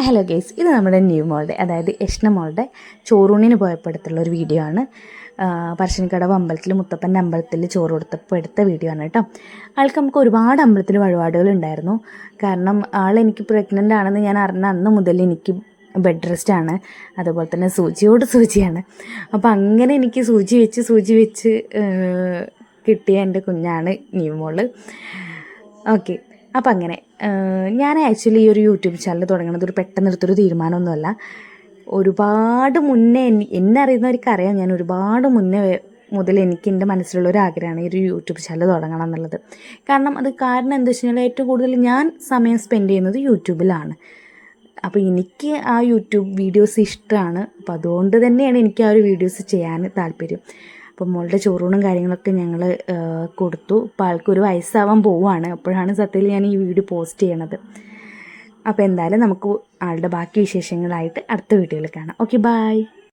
Hello guys, ഇത് നമ്മുടെ new മോളുടെ, അതായത് യഷ്ന മോളുടെ ചോറൂണിന് പോയപ്പോൾ എടുത്തുള്ളൊരു വീഡിയോ ആണ്. പറശ്ശിനിക്കടവ് അമ്പലത്തിൽ, മുത്തപ്പൻ്റെ അമ്പലത്തിൽ ചോറ് കൊടുത്തപ്പോൾ എടുത്ത വീഡിയോ ആണ് കേട്ടോ. ആൾക്ക് നമുക്ക് ഒരുപാട് അമ്പലത്തിൽ വഴിപാടുകളുണ്ടായിരുന്നു. കാരണം എനിക്ക് പ്രഗ്നൻ്റ് ആണെന്ന് ഞാൻ അറിഞ്ഞ അന്ന് മുതൽ എനിക്ക് ബെഡ് റെസ്റ്റാണ്, അതുപോലെ തന്നെ സൂചിയാണ്. അപ്പോൾ അങ്ങനെ എനിക്ക് സൂചി വെച്ച് കിട്ടിയ എൻ്റെ കുഞ്ഞാണ് ന്യൂ മോള്. ഓക്കെ, അപ്പം അങ്ങനെ ഞാൻ ആക്ച്വലി ഈ ഒരു യൂട്യൂബ് ചാനൽ തുടങ്ങുന്നത് ഒരു പെട്ടെന്നെടുത്തൊരു തീരുമാനമൊന്നുമല്ല. ഒരുപാട് മുന്നേ എന്നെ അറിയുന്നവർക്കറിയാം, ഞാൻ ഒരുപാട് മുന്നേ മുതൽ എനിക്ക് എൻ്റെ മനസ്സിലുള്ളൊരു ആഗ്രഹമാണ് ഈ ഒരു യൂട്യൂബ് ചാനൽ തുടങ്ങണം എന്നുള്ളത്. കാരണം എന്താ വെച്ച് കഴിഞ്ഞാൽ ഏറ്റവും കൂടുതൽ ഞാൻ സമയം സ്പെൻഡ് ചെയ്യുന്നത് യൂട്യൂബിലാണ്. അപ്പോൾ എനിക്ക് ആ യൂട്യൂബ് വീഡിയോസ് ഇഷ്ടമാണ്. അപ്പോൾ അതുകൊണ്ട് തന്നെയാണ് എനിക്ക് ആ ഒരു വീഡിയോസ് ചെയ്യാൻ താല്പര്യം. അപ്പം മോളുടെ ചോറൂണും കാര്യങ്ങളൊക്കെ ഞങ്ങൾ കൊടുത്തു. അപ്പോൾ ആൾക്കൊരു വയസ്സാവാൻ പോവുകയാണ്. അപ്പോഴാണ് സത്യത്തിൽ ഞാൻ ഈ വീഡിയോ പോസ്റ്റ് ചെയ്യണത്. അപ്പോൾ എന്തായാലും നമുക്ക് ആളുടെ ബാക്കി വിശേഷങ്ങളായിട്ട് അടുത്ത വീഡിയോയിൽ കാണാം. Okay, by.